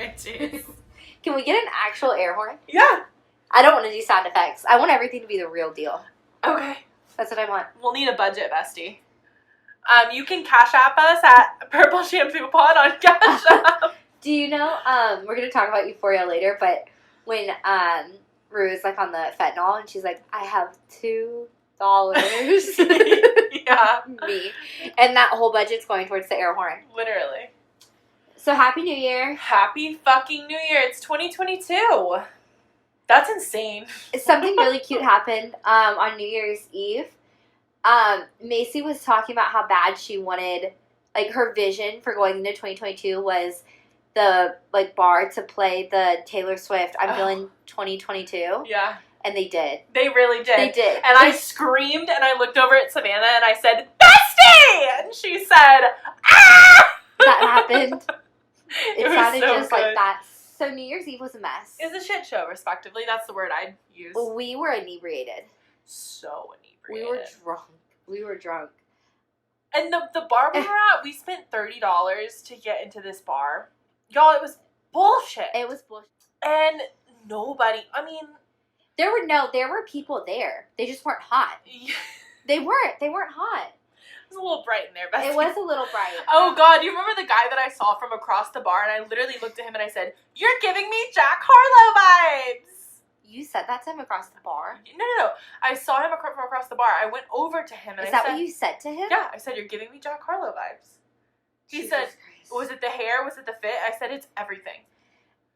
bitches. Can we get an actual air horn? Yeah. I don't want to do sound effects. I want everything to be the real deal. Okay. That's what I want. We'll need a budget, bestie. You can Cash App us at Purple Shampoo Pod on Cash App. Do you know, we're going to talk about Euphoria later, but when Rue is like on the fentanyl and she's like, I have $2. Yeah. Me. And that whole budget's going towards the air horn. Literally. So Happy New Year. Happy fucking New Year. It's 2022. That's insane. Something really cute happened on New Year's Eve. Macy was talking about how bad she wanted, like, her vision for going into 2022 was the, like, bar to play the Taylor Swift I'm Feeling 2022. Yeah. And they did. They really did. They did. And I screamed and I looked over at Savannah and I said, Bestie! And she said, ah! That happened. It sounded so just good. like that. So New Year's Eve was a mess. It was a shit show, respectively. That's the word I'd use. We were inebriated. So inebriated. We were drunk. And the bar we were at, we spent $30 to get into this bar. Y'all, it was bullshit. It was bullshit. And nobody, I mean... There were people there. They just weren't hot. They weren't hot. It was a little bright in there, Bessie. It was a little bright. Oh, God. You remember the guy that I saw from across the bar? And I literally looked at him and I said, you're giving me Jack Harlow vibes. You said that to him across the bar? No. I saw him from across the bar. I went over to him and Is that what you said to him? Yeah. I said, you're giving me Jack Harlow vibes. He Jesus said, Christ. was it the hair? Was it the fit? I said, it's everything.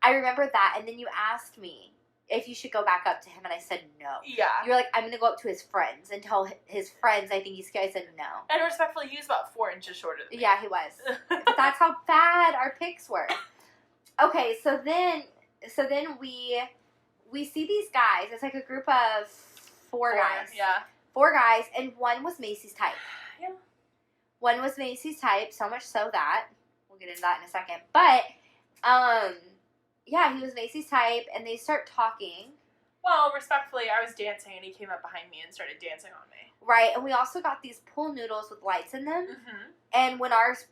I remember that. And then you asked me if you should go back up to him, and I said no. Yeah. You were like, I'm going to go up to his friends and tell his friends I think he's scared. I said no. And respectfully, he was about 4 inches shorter than me. Yeah, he was. But that's how bad our picks were. Okay, so then we see these guys. It's like a group of four guys. Yeah. 4 guys, and one was Macy's type. Yeah. One was Macy's type, so much so that we'll get into that in a second. But yeah, he was Macy's type, and they start talking. Well, respectfully, I was dancing, and he came up behind me and started dancing on me. Right, and we also got these pool noodles with lights in them. Mm-hmm. And when ours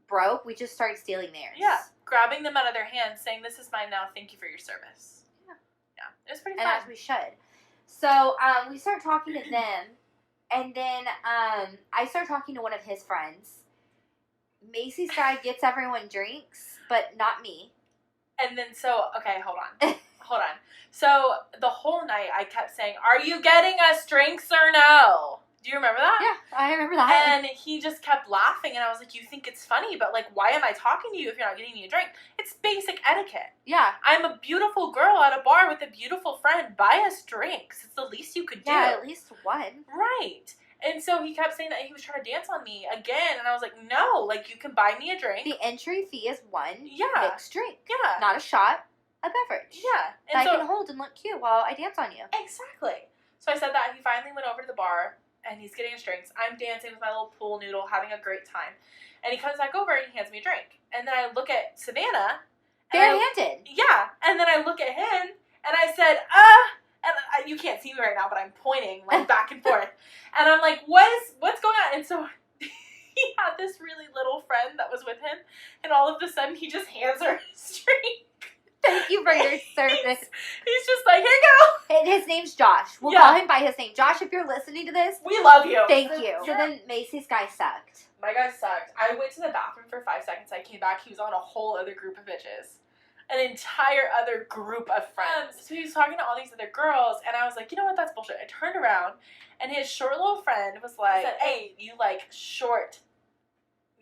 broke, we just started stealing theirs. Yeah, grabbing them out of their hands, saying, this is mine now, thank you for your service. Yeah. Yeah, it was pretty And fun. as we should. So we start talking to them, and then I start talking to one of his friends. Macy's guy gets everyone drinks, but not me. And then okay, hold on. So the whole night I kept saying, are you getting us drinks or no? Do you remember that? Yeah, I remember that. And he just kept laughing, and I was like, you think it's funny, but, like, why am I talking to you if you're not getting me a drink? It's basic etiquette. Yeah. I'm a beautiful girl at a bar with a beautiful friend. Buy us drinks. It's the least you could do. Yeah, at least one. Right. And so he kept saying that he was trying to dance on me again, and I was like, no, like, you can buy me a drink. The entry fee is one mixed drink. Yeah. Not a shot, a beverage. Yeah. And that I can hold and look cute while I dance on you. Exactly. So I said that. He finally went over to the bar, and he's getting his drinks. I'm dancing with my little pool noodle, having a great time. And he comes back over, and he hands me a drink. And then I look at Savannah. Barehanded. Yeah. And then I look at him, and I said, and you can't see me right now, but I'm pointing, like, back and forth. And I'm like, what's going on? And so he had this really little friend that was with him, and all of a sudden he just hands her his drink. Thank you for your service. He's just like, here you go. And his name's Josh. We'll call him by his name. Josh, if you're listening to this, we love you. Thank you. So then Macy's guy sucked. My guy sucked. I went to the bathroom for 5 seconds. I came back. He was on a whole other group of bitches. An entire other group of friends. So he was talking to all these other girls, and I was like, you know what, that's bullshit. I turned around, and his short little friend was like, hey, you like short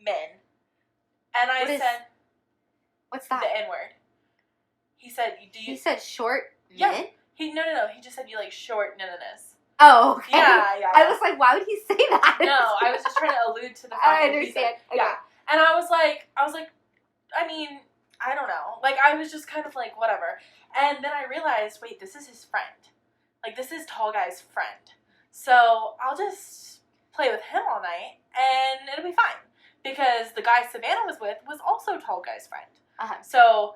men. And I said, what's that? The N-word. He said, He said short yeah. men? No. He just said you like short nananas. Oh, okay. Yeah. I was like, why would he say that? No, I was just trying to allude to the fact I that understand. He said, yeah. And I was like, I mean, I don't know. Like, I was just kind of like, whatever. And then I realized, wait, this is his friend. Like, this is Tall Guy's friend. So I'll just play with him all night, and it'll be fine. Because the guy Savannah was with was also Tall Guy's friend. Uh-huh. So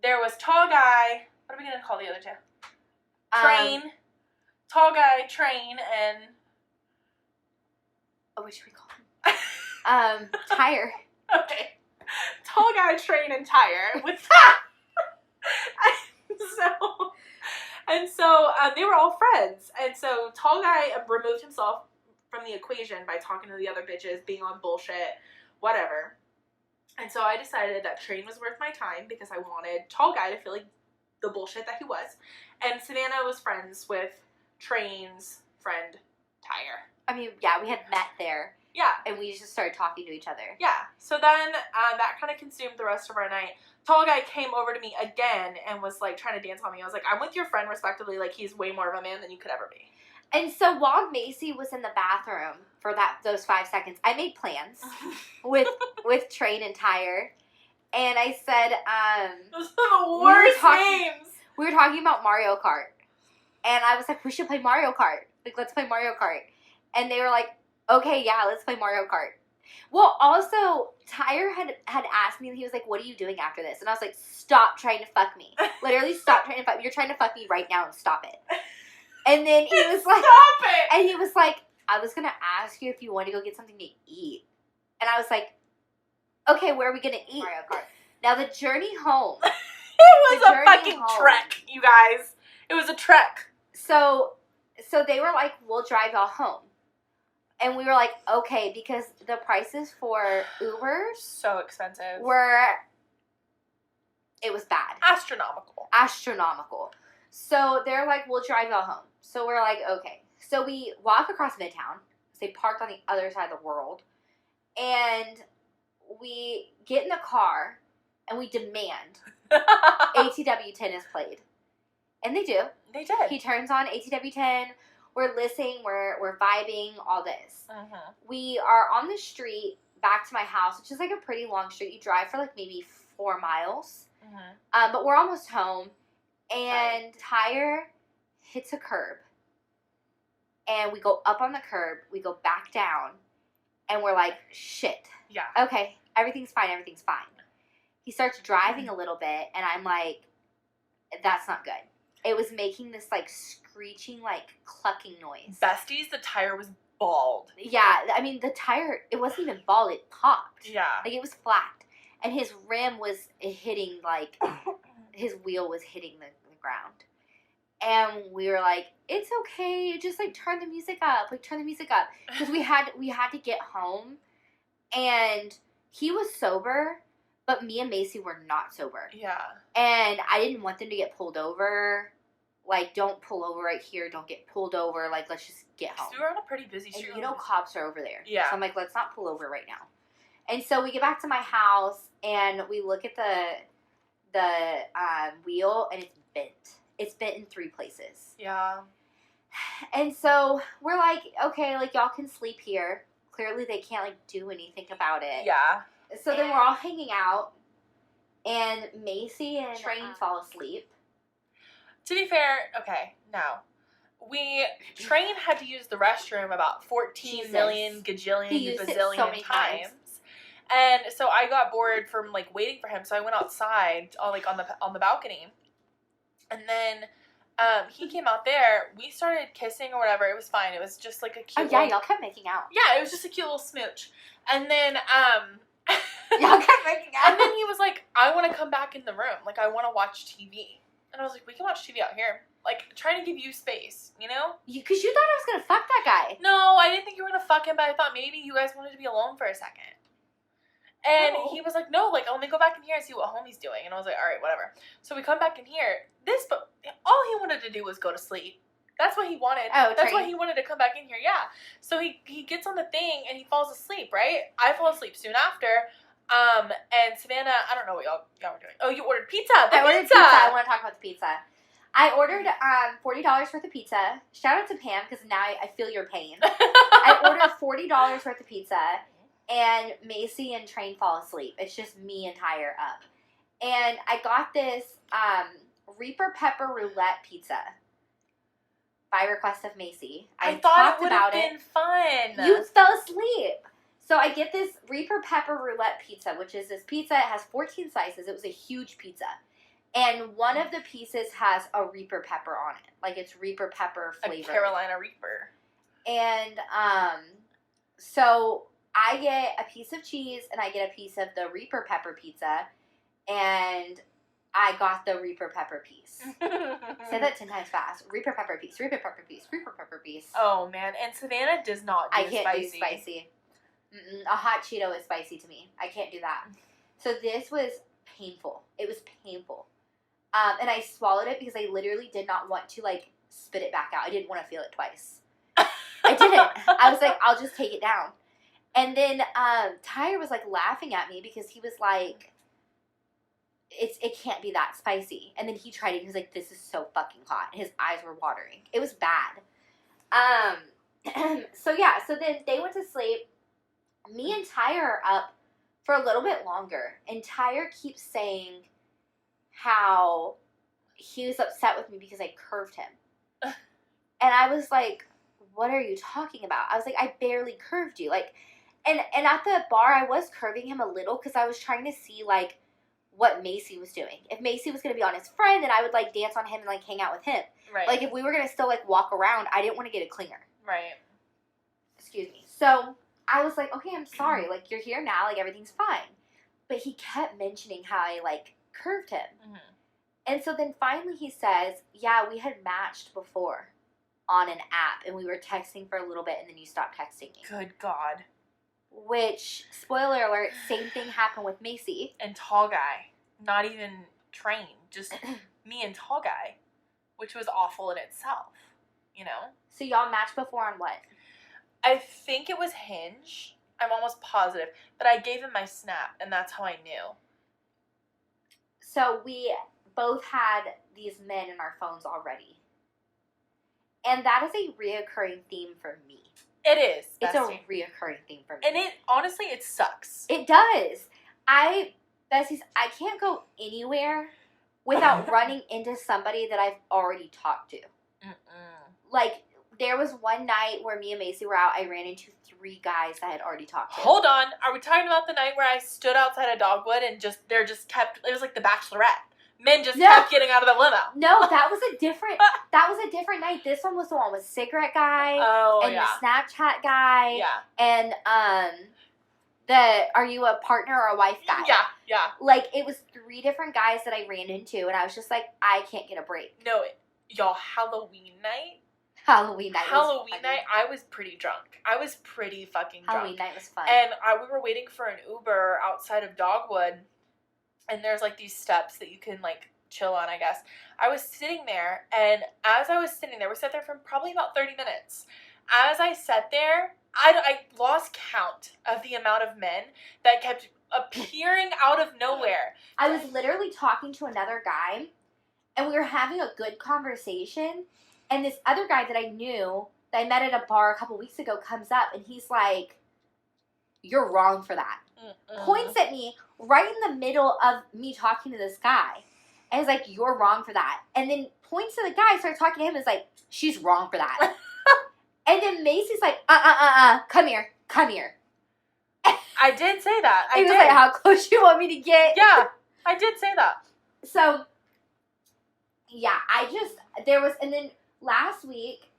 there was Tall Guy. What are we going to call the other two? Train. Tall Guy, Train, and... Oh, what should we call him? Tire. Okay. Tall Guy, Train, and Tire. With So they were all friends. And so tall guy removed himself from the equation by talking to the other bitches, being on bullshit, whatever. And so I decided that Train was worth my time because I wanted tall guy to feel like the bullshit that he was. And Savannah was friends with Train's friend, Tyre. I mean, yeah, we had met there. Yeah. And we just started talking to each other. Yeah. So then that kind of consumed the rest of our night. Tall guy came over to me again and was like trying to dance on me. I was like, I'm with your friend respectively. Like, he's way more of a man than you could ever be. And so while Macy was in the bathroom for those 5 seconds, I made plans with Train and Tyre. And I said, those are the worst names. We were talking about Mario Kart. And I was like, we should play Mario Kart. Like, let's play Mario Kart. And they were like, okay, yeah, let's play Mario Kart. Well, also, Tyre had asked me, he was like, what are you doing after this? And I was like, stop trying to fuck me. Literally, stop trying to fuck me. You're trying to fuck me right now and stop it. And then he was like, stop it! And he was like, I was going to ask you if you wanted to go get something to eat. And I was like, okay, where are we going to eat? Mario Kart. Now, the journey home. It was a fucking trek, you guys. It was a trek. So they were like, we'll drive y'all home. And we were like, okay, because the prices for Ubers so expensive. It was bad. Astronomical. So they're like, we'll drive y'all home. So we're like, okay. So we walk across Midtown. They parked on the other side of the world. And we get in the car and we demand ATW 10 is played. And they do. They did. He turns on ATW 10. We're listening, we're vibing, all this. Mm-hmm. We are on the street back to my house, which is like a pretty long street. You drive for like maybe 4 miles. Mm-hmm. But we're almost home. And Tyre hits a curb. And we go up on the curb. We go back down. And we're like, shit. Yeah. Okay, everything's fine. He starts driving a little bit. And I'm like, that's not good. It was making this, like, screeching, like, clucking noise. Besties, the tire was bald. Yeah, I mean, the tire, it wasn't even bald. It popped. Yeah. Like, it was flat. And his rim was hitting, like, his wheel was hitting the ground. And we were like, it's okay. Just, like, turn the music up. Because we had to get home. And he was sober. But me and Macy were not sober. Yeah. And I didn't want them to get pulled over. Like, don't pull over right here. Don't get pulled over. Like, let's just get home. We were on a pretty busy street. And you know cops are over there. Yeah. So I'm like, let's not pull over right now. And so we get back to my house, and we look at the wheel, and it's bent. It's bent in 3 places. Yeah. And so we're like, okay, like, y'all can sleep here. Clearly they can't, like, do anything about it. Yeah. So then we're all hanging out, and Macy and Train fall asleep. To be fair, okay, now, Train had to use the restroom about 14 million gajillion bazillion so many times. And so I got bored from, like, waiting for him, so I went outside, on the balcony. And then he came out there, we started kissing or whatever, it was fine, it was just, like, a cute y'all kept making out. Yeah, it was just a cute little smooch. And then, y'all kept making out. And then he was like, I want to come back in the room. Like, I want to watch TV. And I was like, we can watch TV out here. Like, trying to give you space, you know? Because you thought I was going to fuck that guy. No, I didn't think you were going to fuck him, but I thought maybe you guys wanted to be alone for a second. And he was like, no, like, let me go back in here and see what homie's doing. And I was like, all right, whatever. So we come back in here. But all he wanted to do was go to sleep. That's what he wanted. Oh, that's why he wanted to come back in here, yeah. So he gets on the thing and he falls asleep, right? I fall asleep soon after. And Savannah, I don't know what y'all were doing. Oh, you ordered pizza. I ordered pizza. I want to talk about the pizza. I ordered $40 worth of pizza. Shout out to Pam, because now I feel your pain. I ordered $40 worth of pizza, and Macy and Train fall asleep. It's just me and Tyre up. And I got this Reaper Pepper Roulette pizza by request of Macy. I thought it would have been fun. You fell asleep. So I get this Reaper Pepper Roulette pizza, which is this pizza. It has 14 slices. It was a huge pizza. And one of the pieces has a Reaper pepper on it. Like, it's Reaper pepper flavored. A Carolina Reaper. And so I get a piece of cheese and I get a piece of the Reaper pepper pizza. And I got the Reaper pepper piece. Say that 10 times fast. Reaper pepper piece, Reaper pepper piece, Reaper pepper piece. Oh, man. And Savannah does not do I can't spicy. do spicy. A hot Cheeto is spicy to me. I can't do that. So this was painful. It was painful. And I swallowed it because I literally did not want to, like, spit it back out. I didn't want to feel it twice. I didn't. I was like, I'll just take it down. And then Tyre was, like, laughing at me because he was like, it can't be that spicy. And then he tried it. He was like, this is so fucking hot. His eyes were watering. It was bad. So, yeah. So then they went to sleep. Me and Tyre are up for a little bit longer. And Tyre keeps saying how he was upset with me because I curved him. And I was like, what are you talking about? I was like, I barely curved you. Like, and at the bar, I was curving him a little because I was trying to see, like, what Macy was doing. If Macy was going to be on his friend, then I would, like, dance on him and, like, hang out with him. Right. Like, if we were going to still, like, walk around, I didn't want to get a clinger. Right. Excuse me. So I was like, okay, I'm sorry. Like, you're here now. Like, everything's fine. But he kept mentioning how I, like, curved him. Mm-hmm. And so then finally he says, yeah, we had matched before on an app. And we were texting for a little bit, and then you stopped texting me. Good God. Which, spoiler alert, same thing happened with Macy. And Tall Guy. Not even trained. Just me and Tall Guy. Which was awful in itself. You know? So y'all matched before on what? I think it was Hinge. I'm almost positive. But I gave him my Snap, and that's how I knew. So we both had these men in our phones already. And that is a reoccurring theme for me. It is. It's a reoccurring theme for me. And it, honestly, it sucks. It does. Besties, I can't go anywhere without running into somebody that I've already talked to. Like, there was one night where me and Macy were out, I ran into 3 guys that I had already talked to. Hold on. Are we talking about the night where I stood outside of Dogwood and it was like the Bachelorette. Men just kept getting out of the limo. No, that was a different night. This one was the one with cigarette guy. Oh, and the Snapchat guy. Yeah. And the are you a partner or a wife guy. Yeah. Like, it was 3 different guys that I ran into, and I was just like, I can't get a break. No, y'all, Halloween night, I was pretty drunk. I was pretty fucking drunk. Halloween night was fun. And we were waiting for an Uber outside of Dogwood. And there's, like, these steps that you can, like, chill on, I guess. I was sitting there, and as I was sitting there, we sat there for probably about 30 minutes. As I sat there, I lost count of the amount of men that kept appearing out of nowhere. I was literally talking to another guy, and we were having a good conversation, and this other guy that I knew, that I met at a bar a couple weeks ago, comes up, and he's like, you're wrong for that. Points at me right in the middle of me talking to this guy. And he's like, you're wrong for that. And then points to the guy, starts talking to him, and is like, she's wrong for that. And then Macy's like, come here. I did say that. He was like, how close you want me to get? Yeah, I did say that. So, yeah, and then last week,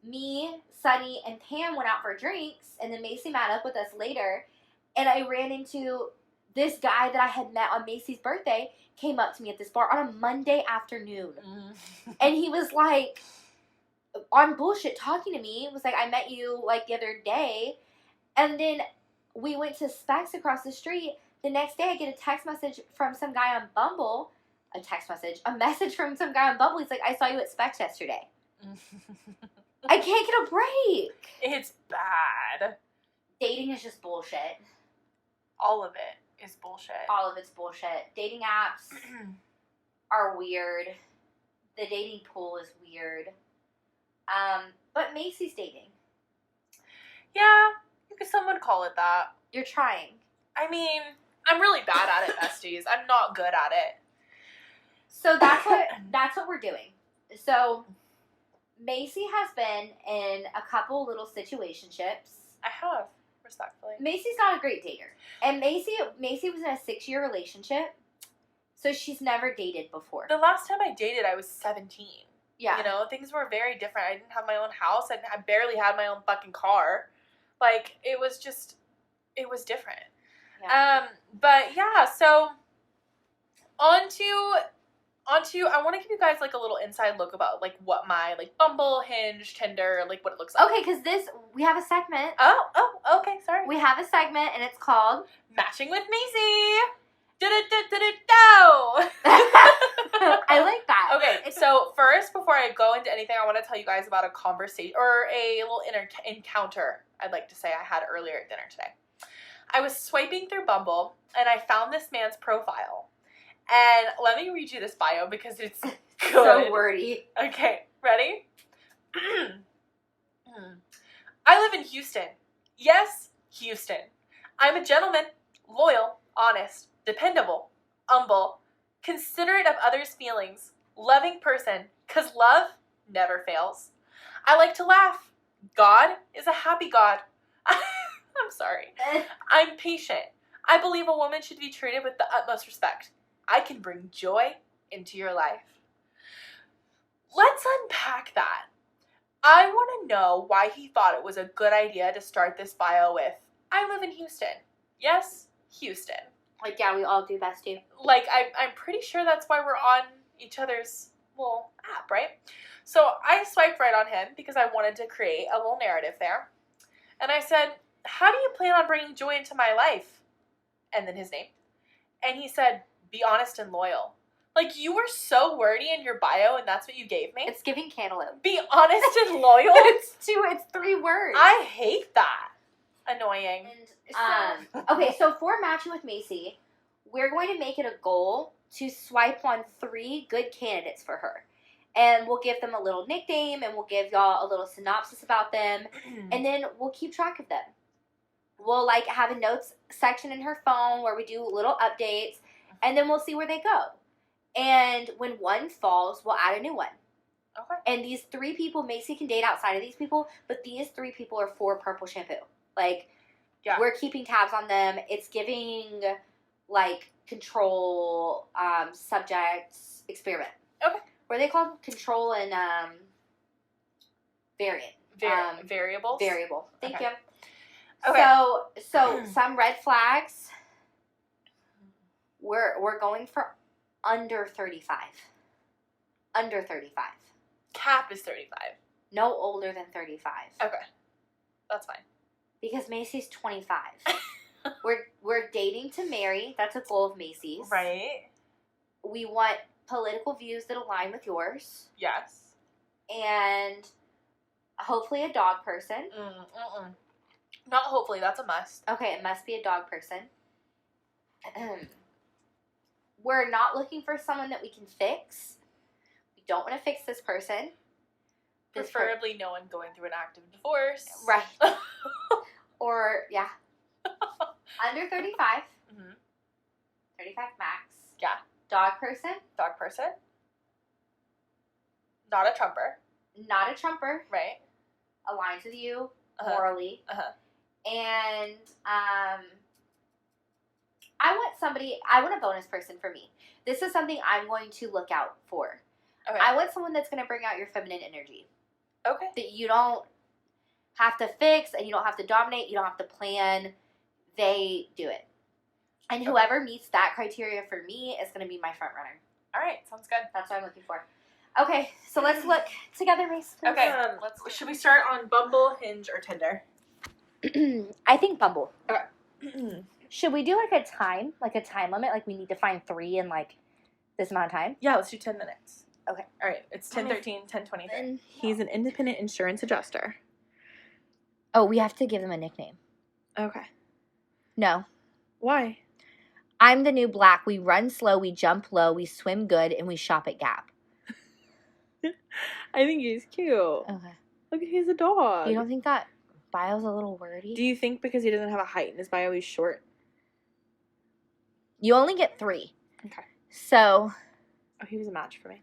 me, Sunny, and Pam went out for drinks, and then Macy met up with us later, and I ran into this guy that I had met on Macy's birthday, came up to me at this bar on a Monday afternoon. And he was like, on bullshit, talking to me. It was like, I met you, like, the other day. And then we went to Specs across the street. The next day, I get a text message from some guy on Bumble. A message from some guy on Bumble. He's like, I saw you at Specs yesterday. I can't get a break. It's bad. Dating is just bullshit. All of it is bullshit. All of it's bullshit. Dating apps are weird. The dating pool is weird. But Macy's dating. Yeah, someone would call it that. You're trying. I mean, I'm really bad at it, besties. I'm not good at it. So that's what we're doing. So Macy has been in a couple little situationships. I have, respectfully. Macy's not a great dater. And Macy was in a 6-year relationship, so she's never dated before. The last time I dated, I was 17. Yeah. You know, things were very different. I didn't have my own house. I barely had my own fucking car. Like, it was different. Yeah. But yeah, so on to I want to give you guys, like, a little inside look about, like, what my, like, Bumble, Hinge, Tinder, like, what it looks like. Okay, because we have a segment. Oh, okay, sorry. We have a segment, and it's called... Matching with Macy! Do! I like that. Okay, so first, before I go into anything, I want to tell you guys about a conversation, or a little encounter, I'd like to say, I had earlier at dinner today. I was swiping through Bumble, and I found this man's profile. And let me read you this bio because it's good. So wordy. Okay, ready? I live in Houston. Yes, Houston. I'm a gentleman, loyal, honest, dependable, humble, considerate of others' feelings, loving person, 'cause love never fails. I like to laugh. God is a happy God. I'm sorry. I'm patient. I believe a woman should be treated with the utmost respect. I can bring joy into your life. Let's unpack that. I want to know why he thought it was a good idea to start this bio with, I live in Houston. Yes, Houston. Like, yeah, we all do best too. Like, I'm pretty sure that's why we're on each other's little app, right? So I swiped right on him because I wanted to create a little narrative there. And I said, how do you plan on bringing joy into my life? And then his name. And he said, be honest and loyal. Like, you were so wordy in your bio, and that's what you gave me? It's giving cantaloupe. Be honest and loyal? It's 3 words. I hate that. Annoying. And, okay, so for Matching with Macy, we're going to make it a goal to swipe on 3 good candidates for her. And we'll give them a little nickname, and we'll give y'all a little synopsis about them, and then we'll keep track of them. We'll, like, have a notes section in her phone where we do little updates, and then we'll see where they go. And when one falls, we'll add a new one. Okay. And these 3 people, Macy can date outside of these people, but these 3 people are for Purple Shampoo. Like, yeah. We're keeping tabs on them. It's giving, like, control, subjects, experiment. Okay. What are they called? Control and, variant. Variables? Variable. Thank you. Okay. So some red flags. We're going for under 35. Under 35. Cap is 35. No older than 35. Okay. That's fine. Because Macy's 25. We're dating to marry. That's a goal of Macy's. Right. We want political views that align with yours. Yes. And hopefully a dog person. Not hopefully. That's a must. Okay, it must be a dog person. We're not looking for someone that we can fix. We don't want to fix this person. Preferably no one going through an active divorce. Right. Or, yeah. Under 35. 35 max. Yeah. Dog person. Dog person. Not a Trumper. Not a Trumper. Right. Aligns with you morally. And, I want a bonus person for me. This is something I'm going to look out for. Okay. I want someone that's going to bring out your feminine energy. Okay. That you don't have to fix, and you don't have to dominate, you don't have to plan. They do it. And whoever meets that criteria for me is going to be my front runner. All right. Sounds good. That's what I'm looking for. Okay, so let's look together, Mace. Please. Okay. Should we start on Bumble, Hinge, or Tinder? I think Bumble. Okay. Should we do like a time limit? Like we need to find 3 in like this amount of time? Yeah, let's do 10 minutes. Okay. All right. It's 10:13, 10:23. He's an independent insurance adjuster. Oh, we have to give them a nickname. Okay. No. Why? I'm the new Black. We run slow, we jump low, we swim good, and we shop at Gap. I think he's cute. Okay. Look, he's a dog. You don't think that bio's a little wordy? Do you think because he doesn't have a height in his bio, he's short? You only get 3. Okay. So. Oh, he was a match for me.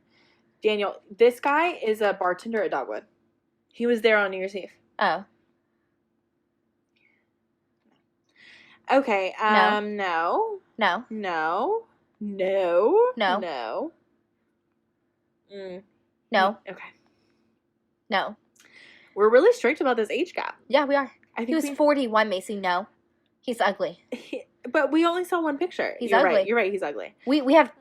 Daniel, this guy is a bartender at Dogwood. He was there on New Year's Eve. Oh. Okay, no. No. No. No. No. Okay. No. We're really strict about this age gap. Yeah, we are. I think he was 41, Macy. No. He's ugly. But we only saw one picture. He's You're ugly. Right. You're right. He's ugly. We have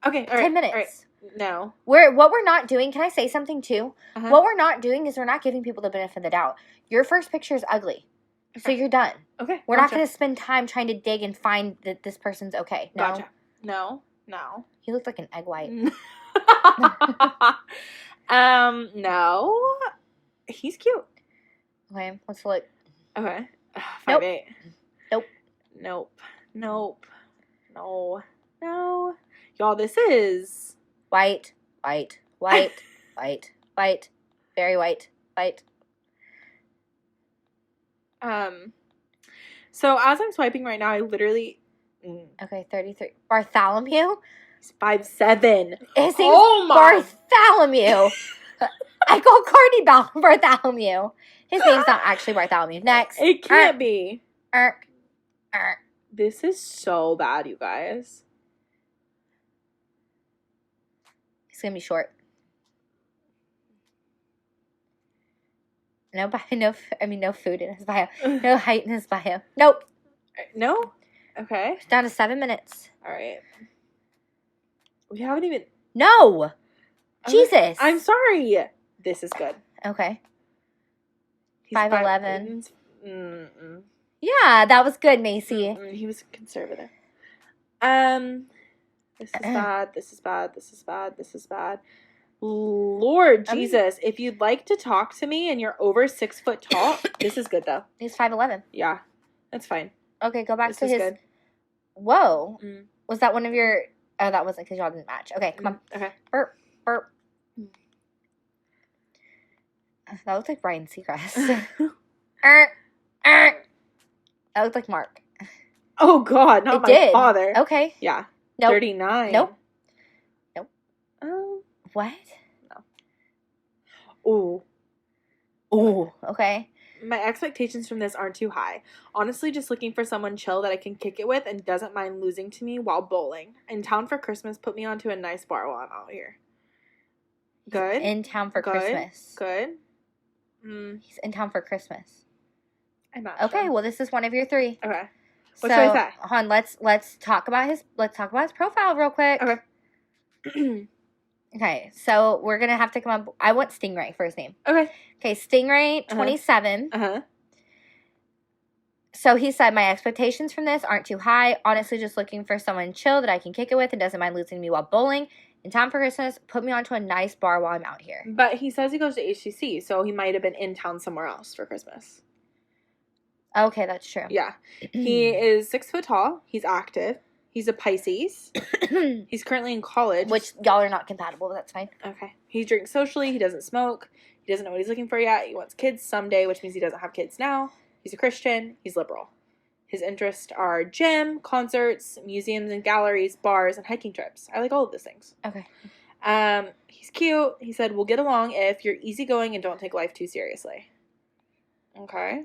okay. All right. 10 minutes. All right. No. What we're not doing, can I say something too? Uh-huh. What we're not doing is we're not giving people the benefit of the doubt. Your first picture is ugly. Okay. So you're done. Okay. We're not going to spend time trying to dig and find that this person's okay. No. Gotcha. No. He looked like an egg white. No. He's cute. Okay, let's look. Okay. 5'8". Nope. Nope. No. Y'all, this is... White. Very white. So as I'm swiping right now, I literally... Okay, 33. Bartholomew? He's 5'7". His name's Bartholomew. I call Cardi Bartholomew. His name's not actually Bartholomew. Next. It can't be. This is so bad, you guys. He's gonna be short. No food in his bio. No height in his bio. Nope. No? Okay. Down to 7 minutes. All right. We haven't even... No! Jesus! I'm sorry. This is good. Okay. He's 5'11". Yeah, that was good, Macy. He was conservative. This is bad. Lord Jesus, if you'd like to talk to me and you're over 6 foot tall, this is good though. He's 5'11". Yeah, that's fine. Okay, go back this to is his. Good. Whoa, was that one of your? Oh, that wasn't because y'all didn't match. Okay, come on. Okay. Burp. That looked like Ryan Seacrest. That looked like Mark. Oh God, not my father. Okay. Yeah. Nope. 39. Nope. What? No. Ooh. Okay. My expectations from this aren't too high. Honestly, just looking for someone chill that I can kick it with and doesn't mind losing to me while bowling. In town for Christmas, put me onto a nice bar while I'm out here. Good. In town for Christmas. Good. He's in town for Christmas. I'm not Okay, sure. well, this is one of your 3. Okay. What should I say? Hon, let's talk about his profile real quick. Okay. Okay, so we're gonna have to come up. I want Stingray for his name. Okay. Okay, Stingray, 27. So he said, my expectations from this aren't too high. Honestly, just looking for someone chill that I can kick it with and doesn't mind losing me while bowling. In time for Christmas, put me onto a nice bar while I'm out here. But he says he goes to HCC, so he might have been in town somewhere else for Christmas. Okay, that's true. Yeah. He is 6 foot tall. He's active. He's a Pisces. He's currently in college. Which y'all are not compatible, but that's fine. Okay. He drinks socially. He doesn't smoke. He doesn't know what he's looking for yet. He wants kids someday, which means he doesn't have kids now. He's a Christian. He's liberal. His interests are gym, concerts, museums and galleries, bars, and hiking trips. I like all of those things. Okay. He's cute. He said, we'll get along if you're easygoing and don't take life too seriously. Okay.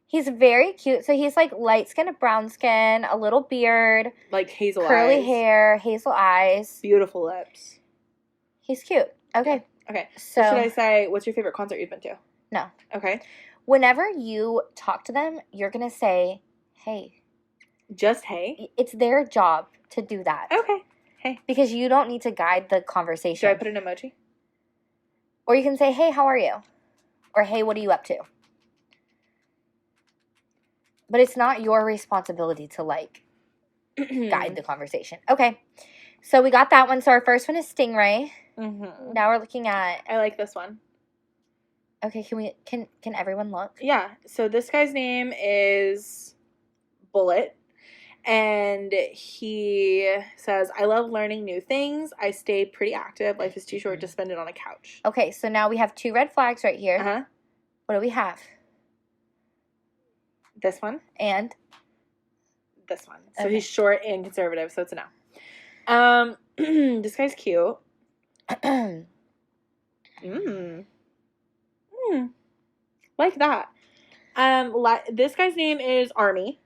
He's very cute. So he's like light skin to brown skin, a little beard. Like hazel curly eyes. hair, hazel eyes. Beautiful lips. He's cute. Okay. Okay. So should I say, what's your favorite concert you've been to? No. Okay. Whenever you talk to them, you're going to say, hey. Just hey? It's their job to do that. Okay. Hey. Because you don't need to guide the conversation. Should I put an emoji? Or you can say, hey, how are you? Or hey, what are you up to? But it's not your responsibility to, like, guide the conversation. Okay. So we got that one. So our first one is Stingray. Mm-hmm. Now we're looking at... I like this one. Okay, can everyone look? Yeah. So this guy's name is Bullet. And he says, I love learning new things. I stay pretty active. Life is too short to spend it on a couch. Okay, so now we have 2 red flags right here. Uh-huh. What do we have? This one. And? This one. So Okay. he's short and conservative, so it's a no. This guy's cute. Like that. This guy's name is Army.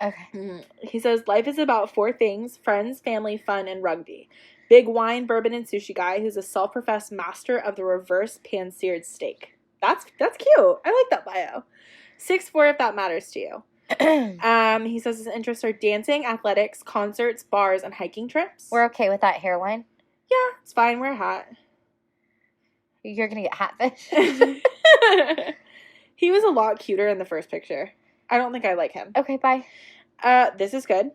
Okay. He says, life is about 4 things: friends, family, fun, and rugby. Big wine, bourbon, and sushi guy who's a self-professed master of the reverse pan-seared steak. That's cute. I like that bio. 6'4" if that matters to you. He says his interests are dancing, athletics, concerts, bars, and hiking trips. We're okay with that hairline? Yeah, it's fine. Wear a hat. You're going to get hatfish. He was a lot cuter in the first picture. I don't think I like him. Okay, bye. This is good.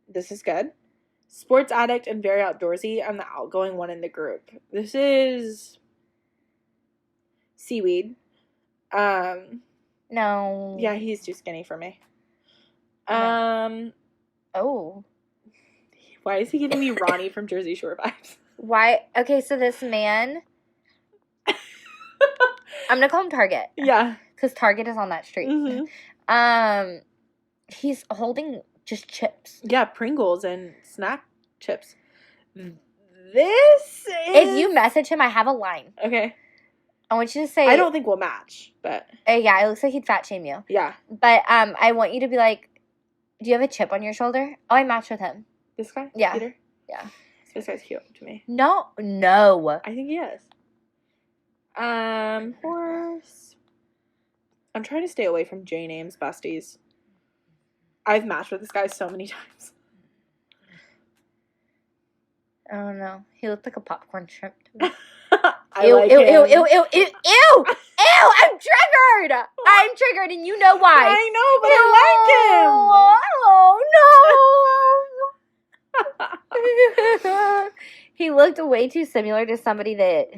This is good. Sports addict and very outdoorsy. I'm the outgoing one in the group. This is seaweed. No. Yeah, he's too skinny for me. Oh. Why is he giving me Ronnie from Jersey Shore vibes? Why? Okay, so this man... I'm going to call him Target. Yeah. Because Target is on that street. Mm-hmm. He's holding just chips. Yeah, Pringles and snack chips. This is... If you message him, I have a line. Okay. I want you to say... I don't think we'll match, but... yeah, it looks like he'd fat shame you. Yeah. But I want you to be like, do you have a chip on your shoulder? Oh, I match with him. This guy? Yeah. Peter? Yeah. This guy's cute to me. No. I think he is. Horse. I'm trying to stay away from J names, besties. I've matched with this guy so many times. I don't know. He looked like a popcorn shrimp to me. I like him. Ew! I'm triggered! I'm triggered, and you know why. I know, but I like him. Oh, no. He looked way too similar to somebody that...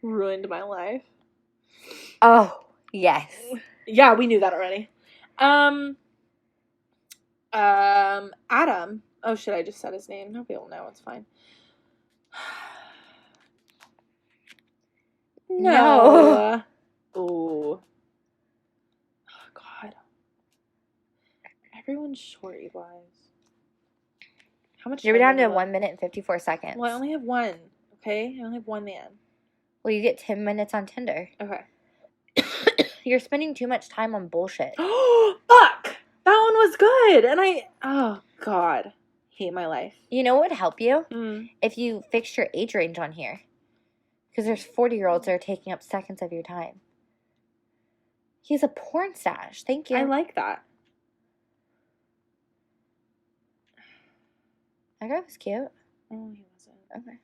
ruined my life. Oh, yes. Yeah, we knew that already. Adam. Oh shit, I just said his name. Nobody will know. It's fine. No. Ooh. Oh, God. Everyone's short, you guys. How much You're time down do I to have? 1 minute and 54 seconds. Well, I only have one. Okay? I only have one man. Well, you get 10 minutes on Tinder. Okay. You're spending too much time on bullshit. Fuck! That one was good! And oh, God. Hate my life. You know what would help you? Mm. If you fixed your age range on here. Because there's 40-year-olds that are taking up seconds of your time. He's a porn stash. Thank you. I like that. That guy was cute. Oh, he wasn't. Okay.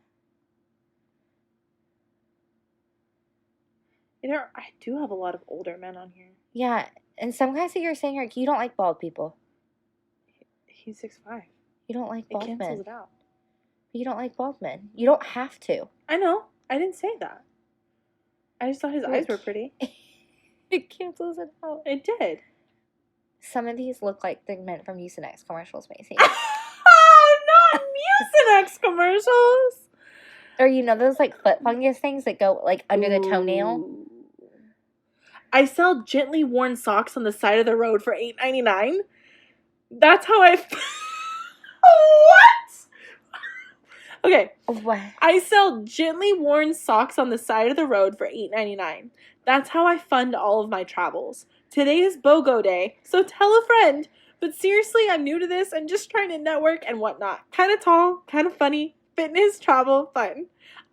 I do have a lot of older men on here. Yeah, and some guys that you're saying are, you don't like bald people. He's 6'5". You don't like bald It cancels men. it out. You don't like bald men. You don't have to. I know. I didn't say that. I just thought his eyes were pretty. It cancels it out. It did. Some of these look like they're meant from Mucinex commercials, Macy. Not Mucinex commercials. Or you know those like foot fungus things that go like under the toenail? I sell gently worn socks on the side of the road for $8.99. That's how I... What? Okay. What? I sell gently worn socks on the side of the road for $8.99. That's how I fund all of my travels. Today is BOGO day, so tell a friend. But seriously, I'm new to this and just trying to network and whatnot. Kind of tall, kind of funny, fitness, travel, fun.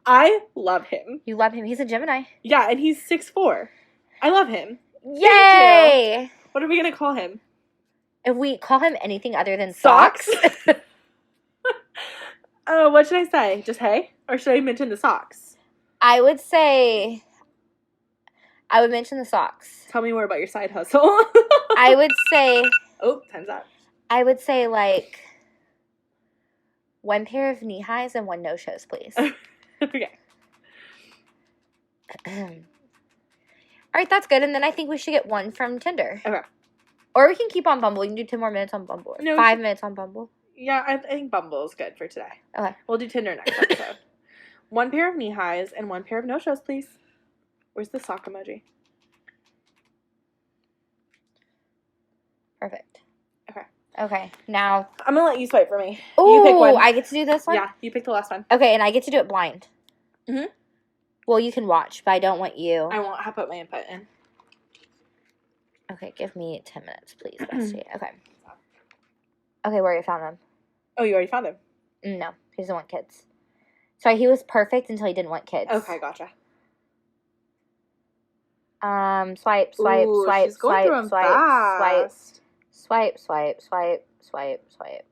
I love him. You love him. He's a Gemini. Yeah, and he's 6'4". I love him. Yay! What are we going to call him? If we call him anything other than Socks? socks. What should I say? Just hey? Or should I mention the socks? I would mention the socks. Tell me more about your side hustle. I would say... Oh, time's up. I would say, like, 1 pair of knee highs and 1 no-shows, please. Okay. All right, that's good. And then I think we should get 1 from Tinder. Okay. Or we can keep on Bumble. We can do 2 more minutes on Bumble. No, 5 minutes on Bumble. Yeah, I think Bumble is good for today. Okay. We'll do Tinder next episode. 1 pair of knee highs and 1 pair of no-shows, please. Where's the sock emoji? Perfect. Okay. Okay, now... I'm going to let you swipe for me. Ooh, You pick one. I get to do this one? Yeah, you pick the last one. Okay, and I get to do it blind. Mm-hmm. Well, you can watch, but I don't want you... I won't have put my input in. Okay, give me 10 minutes, please, bestie. Okay. Okay, where you found him? Oh, you already found him? No, he doesn't want kids. Sorry, he was perfect until he didn't want kids. Okay, gotcha. Swipe, swipe, Ooh, swipe, she's going swipe, through 'em swipe, fast. swipe, swipe, swipe, swipe, swipe.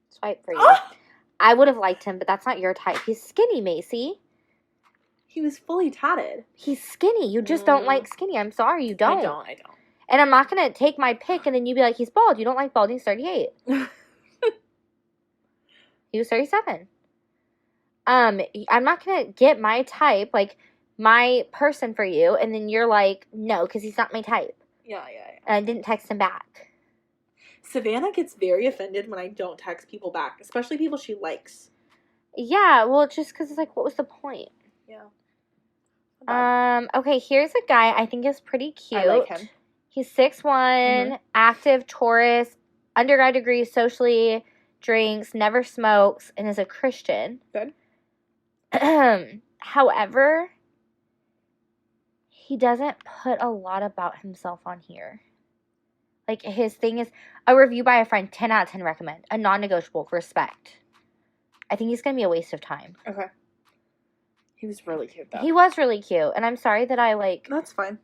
Swipe for you. Ah! I would have liked him, but that's not your type. He's skinny, Macy. He was fully tatted. He's skinny. You just don't like skinny. I'm sorry, you don't. I don't. And I'm not going to take my pick and then you be like, he's bald. You don't like bald. He's 38. He was 37. I'm not going to get my type, like, my person for you, and then you're like, no, because he's not my type. Yeah. And I didn't text him back. Savannah gets very offended when I don't text people back, especially people she likes. Yeah, well, just because it's like, what was the point? Yeah. Okay, here's a guy I think is pretty cute. I like him. He's 6'1", active, Taurus, undergrad degree, socially, drinks, never smokes, and is a Christian. Good. However, he doesn't put a lot about himself on here. Like, his thing is, a review by a friend, 10 out of 10 recommend. A non-negotiable, respect. I think he's going to be a waste of time. Okay. He was really cute, though. He was really cute, and I'm sorry that I, like... That's fine.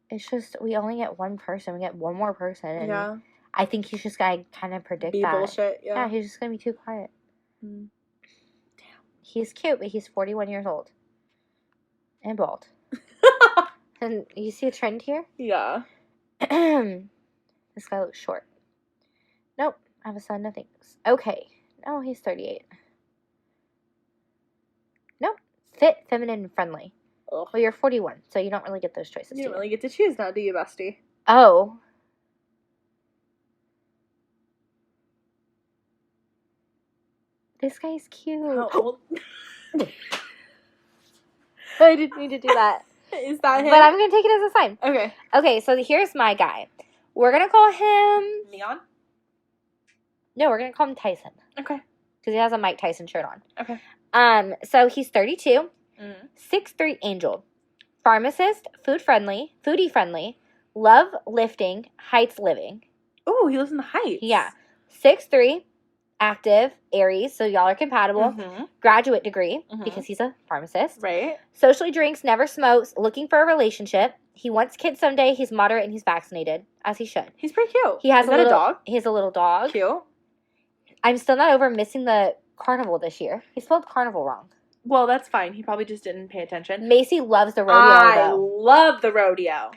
It's just, we only get one person. We get one more person. And yeah. I think he's just going to kind of predict that. Bullshit, yeah. Yeah, he's just going to be too quiet. Damn. He's cute, but he's 41 years old. And bald. And you see a trend here? Yeah. This guy looks short. Nope. I have a son, no thanks. Okay. No, he's 38. Nope. Fit, feminine, and friendly. Ugh. Well, you're 41, so you don't really get those choices. You don't really get to choose now, do you, bestie? Oh. This guy's cute. How old? I didn't mean to do that. Is that him? But I'm going to take it as a sign. Okay. Okay, so here's my guy. We're going to call him... Neon? No, we're going to call him Tyson. Okay. Because he has a Mike Tyson shirt on. Okay. So he's 32. 6'3" angel. Pharmacist, foodie friendly, love lifting, heights living. Oh, he lives in the Heights. Yeah. 6'3", active, Aries, so y'all are compatible. Graduate degree, because he's a pharmacist. Right. Socially drinks, never smokes, looking for a relationship. He wants kids someday. He's moderate and he's vaccinated, as he should. He's pretty cute. He has Is that a dog? He has a little dog. Cute. I'm still not over missing the carnival this year. He spelled carnival wrong. Well, that's fine. He probably just didn't pay attention. Macy loves the rodeo, I though. love the rodeo.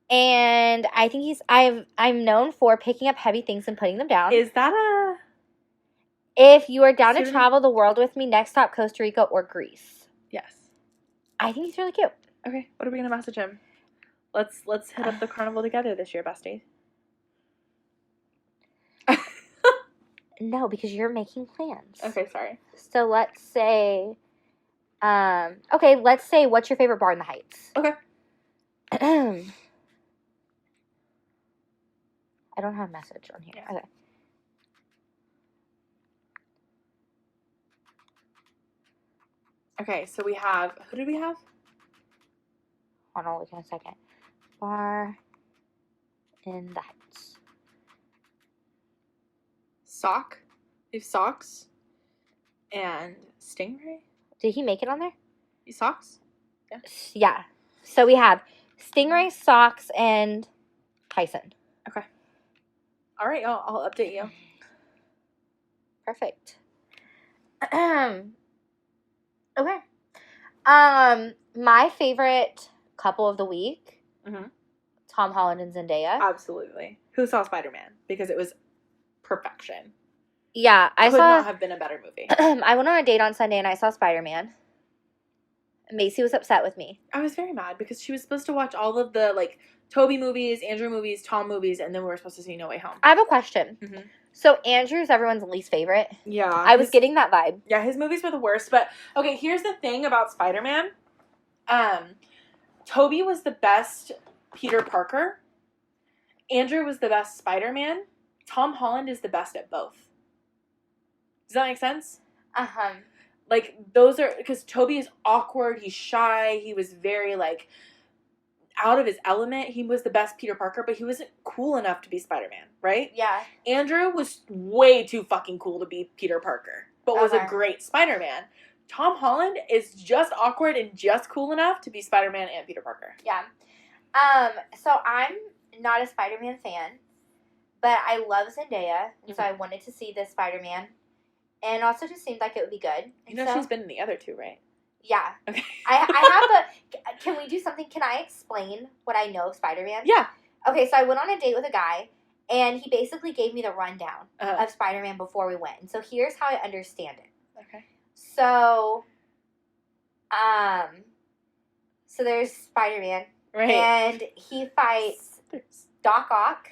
And I think I'm known for picking up heavy things and putting them down. Is that a... If you are down to travel the world with me, next stop, Costa Rica or Greece. Yes. I think he's really cute. Okay, what are we going to message him? Let's hit up the carnival together this year, bestie. No, because you're making plans. Okay, sorry. So let's say, let's say, what's your favorite bar in the Heights? Okay. I don't have a message on here. Yeah. Okay. Okay, so we have, who did we have? Hold on, look in a second. Bar in the Heights. Sock. We have socks. And Stingray. Did he make it on there? Socks? Yeah. Yeah. So we have Stingray, Socks, and Tyson. Okay. All right, I'll update you. Perfect. Okay. My favorite couple of the week, Tom Holland and Zendaya. Absolutely. Who saw Spider-Man? Because it was perfection. Yeah, Could not have been a better movie. I went on a date on Sunday and I saw Spider-Man. Macy was upset with me. I was very mad because she was supposed to watch all of the, like, Toby movies, Andrew movies, Tom movies, and then we were supposed to see No Way Home. I have a question. So Andrew's everyone's least favorite. Yeah. I was getting that vibe. Yeah, his movies were the worst. But, okay, here's the thing about Spider-Man. Toby was the best Peter Parker. Andrew was the best Spider-Man. Tom Holland is the best at both. Does that make sense? Uh-huh. Like, those are... Because Toby is awkward. He's shy. He was very, like... out of his element. He was the best Peter Parker, but he wasn't cool enough to be Spider-Man, right? Yeah. Andrew was way too fucking cool to be Peter Parker. but was a Okay. great Spider-Man. Tom Holland is just awkward and just cool enough to be Spider-Man and Peter Parker. Yeah. So I'm not a Spider-Man fan, but I love Zendaya, and so I wanted to see this Spider-Man, and also just seemed like it would be good. You know, so, she's been in the other two, right? Yeah. Okay. I have can we do something? Can I explain what I know of Spider-Man? Yeah. Okay, so I went on a date with a guy, and he basically gave me the rundown Uh-huh. of Spider-Man before we went. And so here's how I understand it. Okay. So, so there's Spider-Man, Right. and he fights Doc Ock.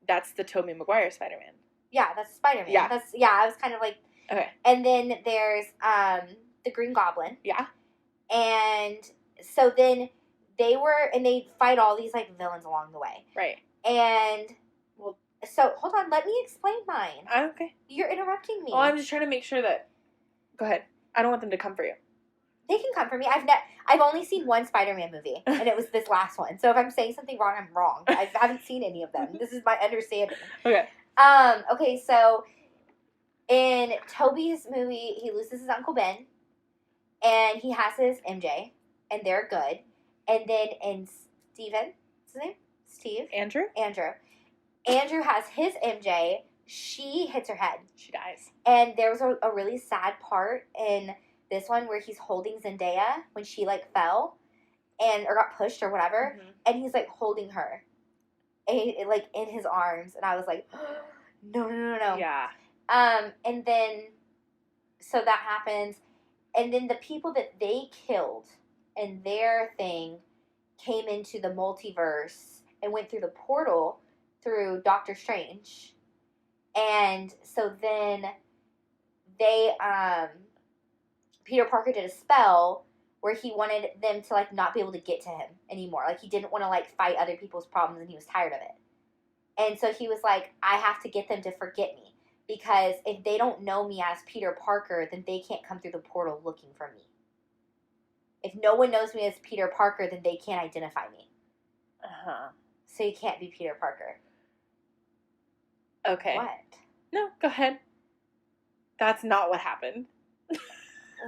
That's the Tobey Maguire Spider-Man. Yeah, that's Spider-Man. Yeah. I was kind of like... Okay. And then there's the Green Goblin. Yeah. And so then they fight all these, like, villains along the way. Right. And... Well... So, hold on, let me explain mine. Okay. You're interrupting me. Well, I'm just trying to make sure that... Go ahead. I don't want them to come for you. They can come for me. I've only seen one Spider-Man movie, and it was this last one. So if I'm saying something wrong, I'm wrong. I haven't seen any of them. This is my understanding. Okay. Okay, so in Toby's movie, he loses his Uncle Ben, and he has his MJ, and they're good. And then in Steven, what's his name? Steve? Andrew Andrew has his MJ. She hits her head. She dies. And there was a really sad part in this one where he's holding Zendaya when she, like, fell or got pushed or whatever. Mm-hmm. And he's, like, holding her, like, in his arms. And I was like, no. Yeah. And then, so that happens. And then the people that they killed in their thing came into the multiverse and went through the portal through Doctor Strange. And so then they, Peter Parker did a spell where he wanted them to, like, not be able to get to him anymore. Like, he didn't want to, like, fight other people's problems, and he was tired of it. And so he was like, I have to get them to forget me. Because if they don't know me as Peter Parker, then they can't come through the portal looking for me. If no one knows me as Peter Parker, then they can't identify me. Uh-huh. So you can't be Peter Parker. Okay. What? No, go ahead. That's not what happened.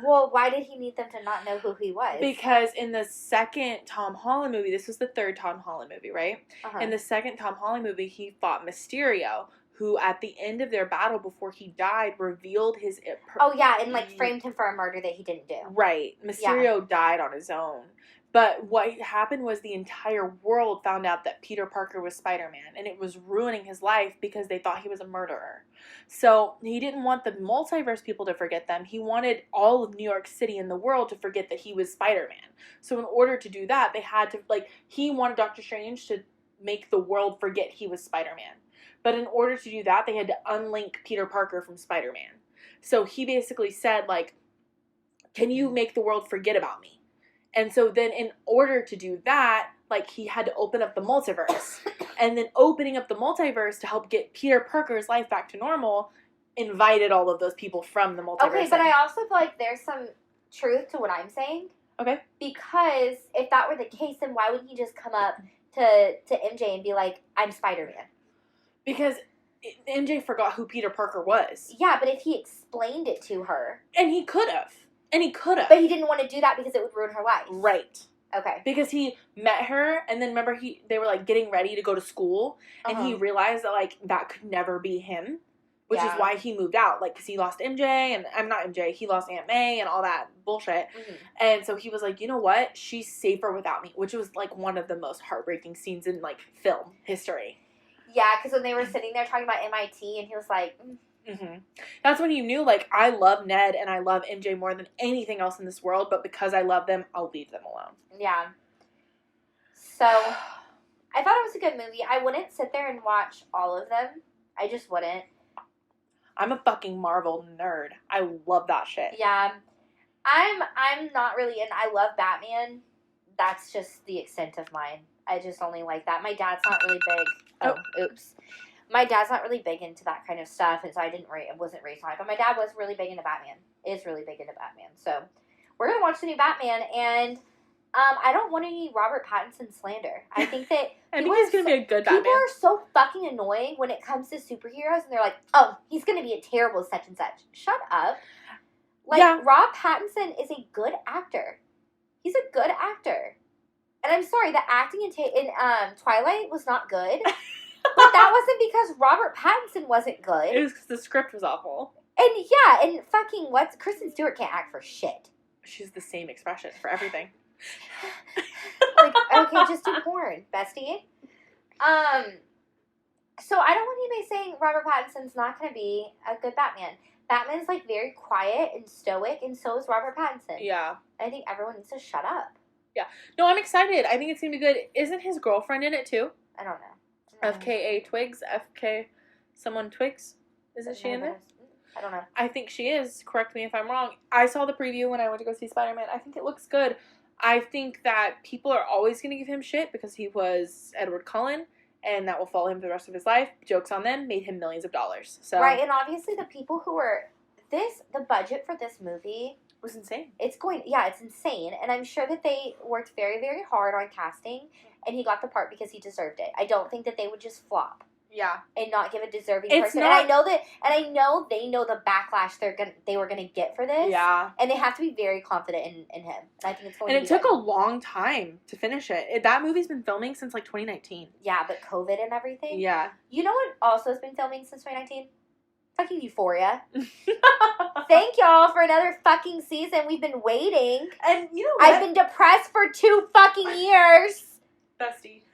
Well, why did he need them to not know who he was? Because in the second Tom Holland movie, this was the third Tom Holland movie, right? Uh-huh. In the second Tom Holland movie, he fought Mysterio, who at the end of their battle before he died revealed his... Oh, yeah, and, like, framed him for a murder that he didn't do. Right. Mysterio died on his own. But what happened was the entire world found out that Peter Parker was Spider-Man, and it was ruining his life because they thought he was a murderer. So he didn't want the multiverse people to forget them. He wanted all of New York City and the world to forget that he was Spider-Man. So in order to do that, they had to, like, he wanted Doctor Strange to make the world forget he was Spider-Man. But in order to do that, they had to unlink Peter Parker from Spider-Man. So he basically said, like, can you make the world forget about me? And so then in order to do that, like, he had to open up the multiverse. And then opening up the multiverse to help get Peter Parker's life back to normal invited all of those people from the multiverse. Okay, but I also feel like there's some truth to what I'm saying. Okay. Because if that were the case, then why wouldn't he just come up to MJ and be like, I'm Spider-Man? Because MJ forgot who Peter Parker was. Yeah, but if he explained it to her. And he could have. But he didn't want to do that because it would ruin her life. Right. Okay. Because he met her, and then remember they were, like, getting ready to go to school, and he realized that, like, that could never be him, which is why he moved out, like, because he lost MJ, and I'm not MJ, he lost Aunt May and all that bullshit, and so he was like, you know what, she's safer without me, which was, like, one of the most heartbreaking scenes in, like, film history. Yeah, because when they were sitting there talking about MIT, and he was like... That's when you knew, like, I love Ned and I love MJ more than anything else in this world, but because I love them, I'll leave them alone. Yeah. So, I thought it was a good movie. I wouldn't sit there and watch all of them. I just wouldn't. I'm a fucking Marvel nerd. I love that shit. Yeah. I'm not really, and I love Batman. That's just the extent of mine. I just only like that. My dad's not really big. Oh, oops. My dad's not really big into that kind of stuff, and so I wasn't raised on it. But my dad was really big into Batman. Is really big into Batman. So we're gonna watch the new Batman, and I don't want any Robert Pattinson slander. I think that I think he's going to be a good Batman. People are so fucking annoying when it comes to superheroes, and they're like, oh, he's going to be a terrible such and such. Shut up. Like, yeah. Rob Pattinson is a good actor. He's a good actor. And I'm sorry, the acting in Twilight was not good. But that wasn't because Robert Pattinson wasn't good. It was because the script was awful. And yeah, and fucking Kristen Stewart can't act for shit. She's the same expression for everything. Like, okay, just do porn, bestie. So I don't want anybody saying Robert Pattinson's not going to be a good Batman. Batman's, like, very quiet and stoic, and so is Robert Pattinson. Yeah. I think everyone needs to shut up. Yeah. No, I'm excited. I think it's going to be good. Isn't his girlfriend in it, too? I don't know. FKA Twigs? FK someone Twigs? Isn't she in there? I don't know. I think she is. Correct me if I'm wrong. I saw the preview when I went to go see Spiderman. I think it looks good. I think that people are always going to give him shit because he was Edward Cullen, and that will follow him for the rest of his life. Joke's on them. Made him millions of dollars. So right, and obviously the people who were... The budget for this movie... was insane. It's insane. And I'm sure that they worked very, very hard on casting, and he got the part because he deserved it. I don't think that they would just flop. Yeah. And not give a deserving person. And I know they know the backlash they were gonna get for this. Yeah. And they have to be very confident in him. And I think it's going to be took a long time to finish it. That movie's been filming since like 2019. Yeah, but COVID and everything. Yeah. You know what also has been filming since 2019? Fucking Euphoria. Thank y'all for another fucking season. We've been waiting. And you know what? I've been depressed for 2 fucking years. Bestie.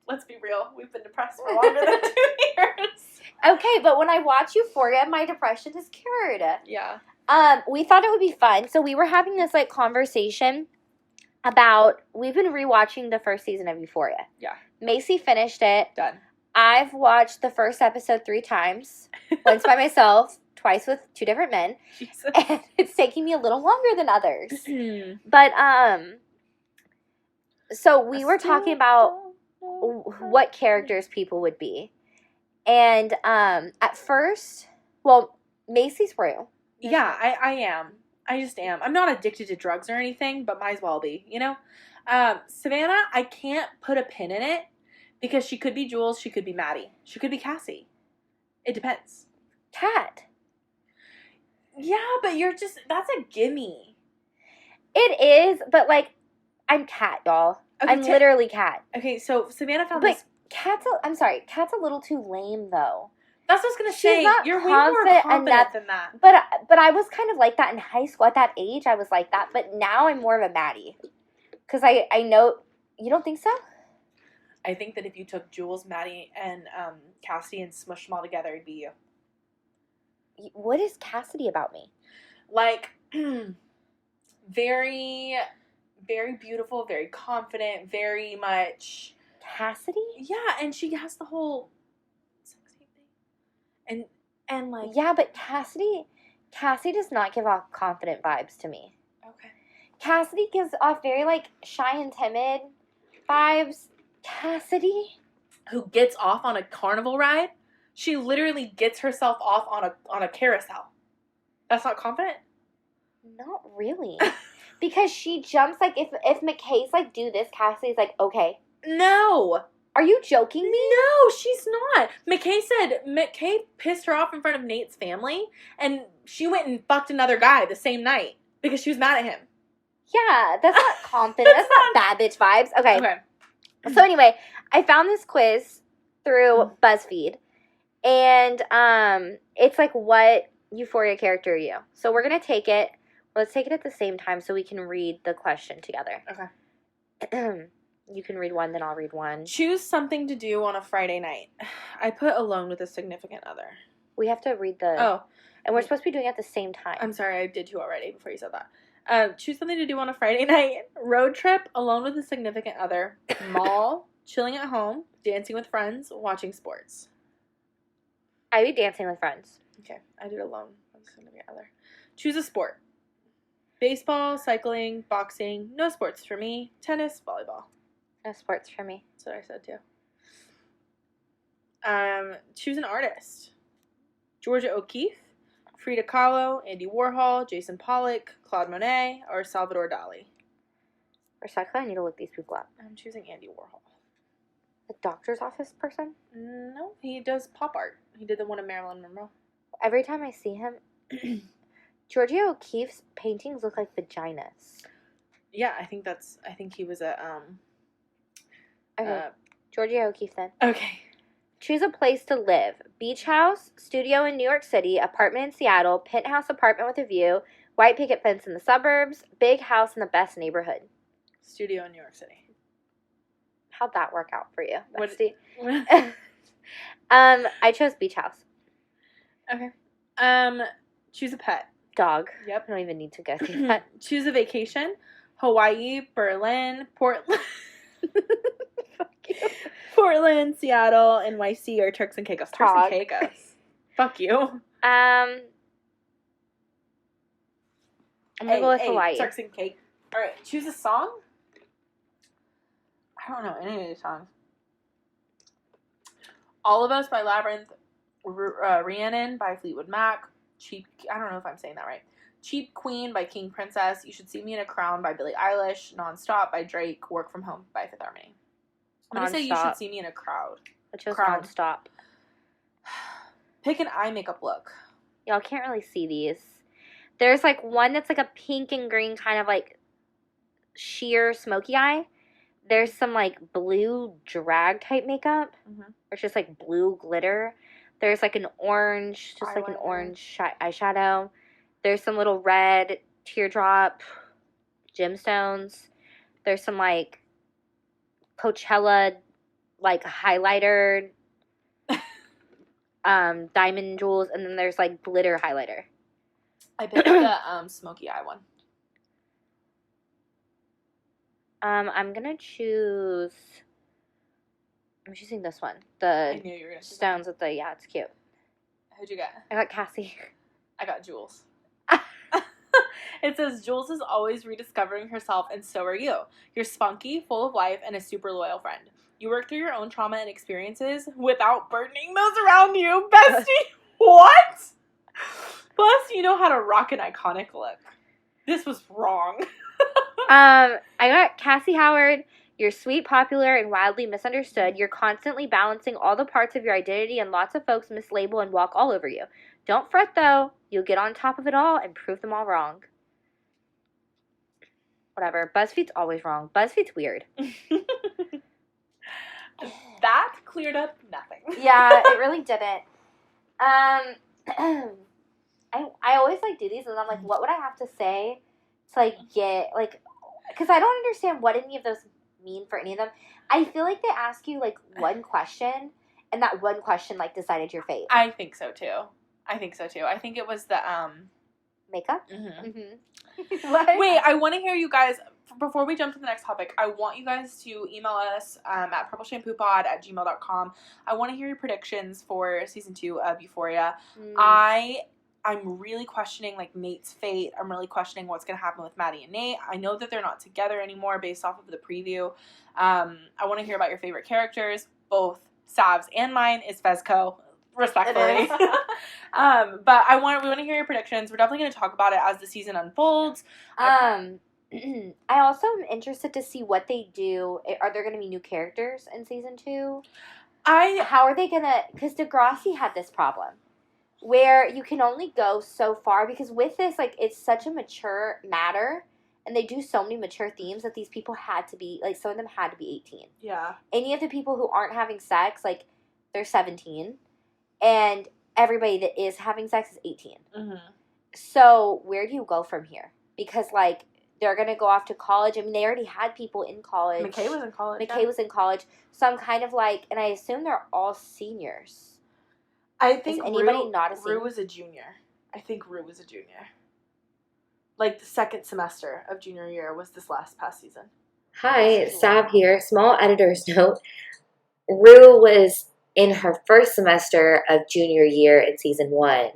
Let's be real. We've been depressed for longer than 2 years. Okay, but when I watch Euphoria, my depression is cured. Yeah. We thought it would be fun. So we were having this, like, conversation about... We've been rewatching the first season of Euphoria. Yeah. Macy finished it. Done. I've watched the first episode 3 times. Once by myself, twice with 2 different men. Jesus. And it's taking me a little longer than others. But, so we were talking about what characters people would be. And at first, well, Macy's real. Yeah, I am. I just am. I'm not addicted to drugs or anything, but might as well be, you know? Savannah, I can't put a pin in it because she could be Jules, she could be Maddie, she could be Cassie. It depends. Cat. Yeah, but that's a gimme. It is, but, like, I'm Cat, y'all. Okay, I'm literally Cat. Okay, so Savannah found this. Cat's a little too lame, though. That's what I was going to say. You're way more confident than that. But I was kind of like that in high school. At that age, I was like that. But now I'm more of a Maddie. Because I know... You don't think so? I think that if you took Jules, Maddie, and Cassie and smushed them all together, it'd be you. What is Cassidy about me? Like, very... very beautiful, very confident, very much... Cassidy? Yeah, and she has the whole sexy thing. And like... Yeah, but Cassie does not give off confident vibes to me. Okay. Cassidy gives off very, like, shy and timid vibes. Cassidy? Who gets off on a carnival ride? She literally gets herself off on a carousel. That's not confident? Not really. Because she jumps, like, if McKay's like, do this, Cassie's like, okay. No. Are you joking me? No, she's not. McKay pissed her off in front of Nate's family, and she went and fucked another guy the same night because she was mad at him. Yeah, that's not confident. That's not bad bitch vibes. Okay. So anyway, I found this quiz through BuzzFeed, and it's like, what Euphoria character are you? So we're going to take it. Let's take it at the same time so we can read the question together. Okay. You can read one, then I'll read one. Choose something to do on a Friday night. I put alone with a significant other. We have to read the... Oh. And we're supposed to be doing it at the same time. I'm sorry, I did 2 already before you said that. Choose something to do on a Friday night. Road trip, alone with a significant other. Mall, chilling at home, dancing with friends, watching sports. I do dancing with friends. Okay, I did alone with a significant other. Choose a sport. Baseball, cycling, boxing, no sports for me. Tennis, volleyball. No sports for me. That's what I said too. Choose an artist. Georgia O'Keeffe, Frida Kahlo, Andy Warhol, Jason Pollock, Claude Monet, or Salvador Dali. Respectfully, I need to look these people up. I'm choosing Andy Warhol. The doctor's office person? No, he does pop art. He did the one of Marilyn Monroe. Every time I see him, Georgia O'Keeffe's paintings look like vaginas. Yeah, I think he was a, Okay, Georgia O'Keeffe then. Okay. Choose a place to live. Beach house, studio in New York City, apartment in Seattle, penthouse apartment with a view, white picket fence in the suburbs, big house in the best neighborhood. Studio in New York City. How'd that work out for you, Bestie? What? I chose beach house. Okay. Choose a pet. Dog. Yep. I don't even need to go through that. Choose a vacation. Hawaii, Berlin, Portland. Fuck you. Portland, Seattle, NYC, or Turks and Caicos. Turks and Caicos. Fuck you. I'm gonna go with Hawaii. Turks and Caicos. Alright, choose a song. I don't know any of these songs. All of Us by Labyrinth. Rhiannon by Fleetwood Mac. I don't know if I'm saying that right. Cheap Queen by King Princess. You Should See Me in a Crown by Billie Eilish. Nonstop by Drake. Work From Home by Fifth Harmony. I'm going to say You Should See Me in a Crowd. I chose Nonstop. Pick an eye makeup look. Y'all can't really see these. There's like one that's like a pink and green kind of like sheer smoky eye. There's some like blue drag type makeup. Mm-hmm. Or just like blue glitter. There's like an orange, just like an orange eyeshadow. There's some little red teardrop gemstones. There's some like Coachella like highlighter diamond jewels, and then there's like glitter highlighter. I picked the smoky eye one. I'm choosing this one. I knew you were gonna stones with the it's cute. Who'd you get? I got Cassie. I got Jules. It says, Jules is always rediscovering herself, and so are you. You're spunky, full of life, and a super loyal friend. You work through your own trauma and experiences without burdening those around you. Bestie, what? Plus, you know how to rock an iconic look. This was wrong. I got Cassie Howard. You're sweet, popular, and wildly misunderstood. You're constantly balancing all the parts of your identity, and lots of folks mislabel and walk all over you. Don't fret, though. You'll get on top of it all and prove them all wrong. Whatever. BuzzFeed's always wrong. BuzzFeed's weird. That cleared up nothing. Yeah, it really didn't. I always like do these, and I'm like, what would I have to say to like get like, because I don't understand what any of those mean for any of them. I feel like they ask you like one question, and that one question like decided your fate. I think so too. I think it was the makeup. Mm-hmm. Mm-hmm. Wait, I want to hear you guys, before we jump to the next topic, I want you guys to email us at purpleshampoopod@gmail.com. I want to hear your predictions for season 2 of Euphoria. I'm really questioning like Nate's fate. I'm really questioning what's going to happen with Maddie and Nate. I know that they're not together anymore based off of the preview. I want to hear about your favorite characters. Both Sav's and mine is Fezco, respectfully. But we want to hear your predictions. We're definitely going to talk about it as the season unfolds. I also am interested to see what they do. Are there going to be new characters in season 2? How are they going to... Because Degrassi had this problem where you can only go so far, because with this, like, it's such a mature matter, and they do so many mature themes that these people had to be, like, some of them had to be 18. Yeah. Any of the people who aren't having sex, like, they're 17, and everybody that is having sex is 18. Mm-hmm. So where do you go from here? Because, like, they're going to go off to college. I mean, they already had people in college. McKay was in college. So I'm kind of like, and I assume they're all seniors. I think is anybody not a senior? Rue was a junior. I think Rue was a junior. Like, the second semester of junior year was this past season. Hi, Sav here. Small editor's note. Rue was in her first semester of junior year in season 1.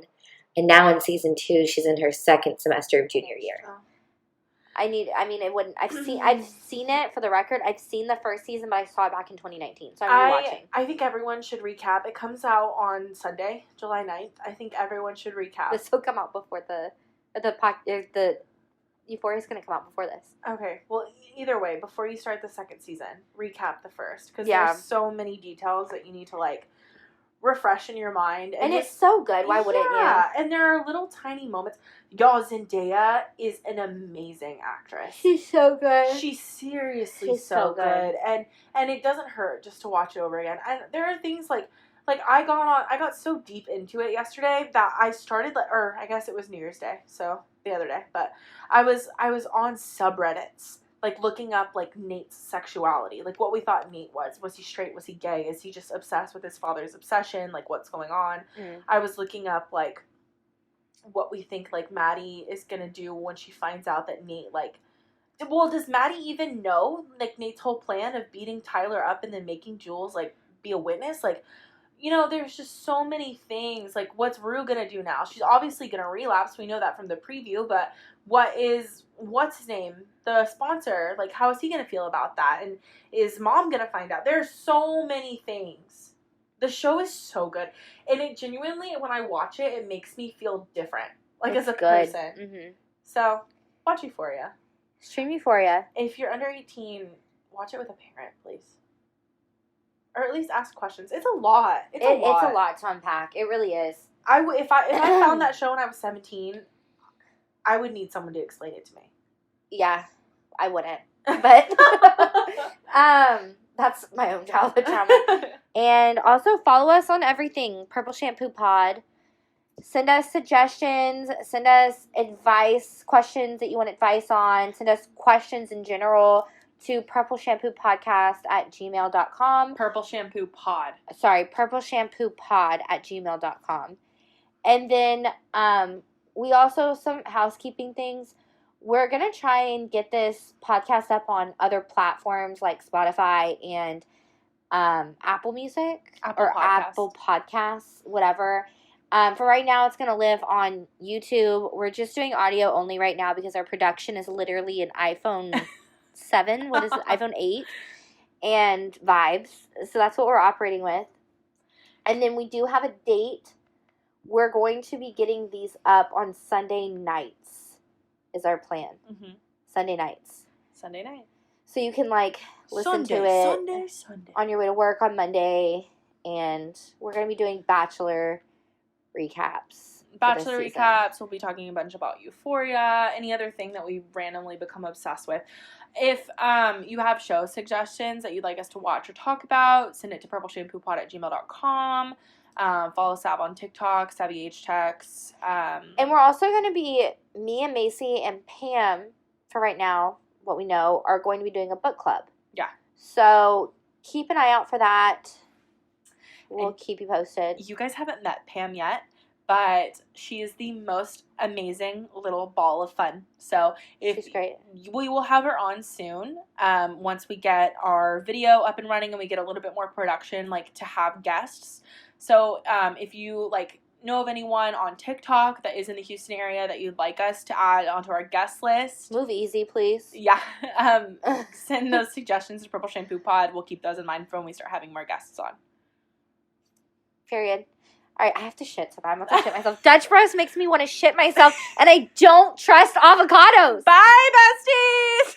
And now in season 2, she's in her second semester of junior year. Oh. It wouldn't. I've seen it for the record. I've seen the first season, but I saw it back in 2019. So I'm rewatching. I think everyone should recap. It comes out on Sunday, July 9th. I think everyone should recap. This will come out before the Euphoria's going to come out before this. Okay, well, either way, before you start the second season, recap the first. Because Yeah. there's so many details that you need to, like, refresh in your mind. And it's so good. Why wouldn't you? Yeah, and there are little tiny moments. Y'all, Zendaya is an amazing actress. She's so good. She's seriously so good. And it doesn't hurt just to watch it over again. And there are things like I got so deep into it yesterday that I started, or I guess it was New Year's Day, so the other day, but I was on subreddits, like, looking up, like, Nate's sexuality, like, what we thought Nate was. Was he straight? Was he gay? Is he just obsessed with his father's obsession? Like, what's going on? I was looking up, like, what we think, like, Maddie is gonna do when she finds out that Nate, like, well, does Maddie even know, like, Nate's whole plan of beating Tyler up and then making Jules, like, be a witness? Like, you know, there's just so many things. Like, what's Rue gonna do now? She's obviously gonna relapse. We know that from the preview, but what's his name? The sponsor, like, how is he gonna feel about that? And is Mom gonna find out? There's so many things. The show is so good. And it genuinely, when I watch it, it makes me feel different. Like, it's as a good. person. Mm-hmm. So, watch Euphoria. Stream Euphoria. If you're under 18, watch it with a parent, please. Or at least ask questions. It's a lot. It's a lot to unpack. It really is. If I found that show when I was 17, I would need someone to explain it to me. Yeah, I wouldn't. But that's my own childhood trauma. And also follow us on everything. Purple Shampoo Pod. Send us suggestions. Send us advice, questions that you want advice on. Send us questions in general to purpleshampoo@gmail.com. Purple Shampoo Pod. Sorry, purpleshampoo@gmail.com. And then we also, some housekeeping things. We're going to try and get this podcast up on other platforms like Spotify and Apple Music. Apple Podcasts, whatever. For right now, it's going to live on YouTube. We're just doing audio only right now because our production is literally an iPhone 7. What is it? iPhone 8. And vibes. So that's what we're operating with. And then we do have a date. We're going to be getting these up on Sunday nights is our plan. Mm-hmm. Sunday nights. Sunday night. So you can, like, listen to it Sunday. On your way to work on Monday. And we're going to be doing Bachelor recaps. Bachelor recaps. We'll be talking a bunch about Euphoria. Any other thing that we've randomly become obsessed with. If you have show suggestions that you'd like us to watch or talk about, send it to purpleshampoo@gmail.com. Follow Sav on TikTok, SavvyHTechs. And we're also going to be, me and Macy and Pam, for right now, what we know, are going to be doing a book club. Yeah. So keep an eye out for that. We'll keep you posted. You guys haven't met Pam yet, but she is the most amazing little ball of fun. So she's great. We will have her on soon. Once we get our video up and running and we get a little bit more production, like, to have guests. So if you, like, know of anyone on TikTok that is in the Houston area that you'd like us to add onto our guest list, move easy, please. Yeah. Send those suggestions to Purple Shampoo Pod. We'll keep those in mind for when we start having more guests on. Period. All right, I have to shit, so I'm about to shit myself. Dutch Bros makes me want to shit myself, and I don't trust avocados. Bye, besties!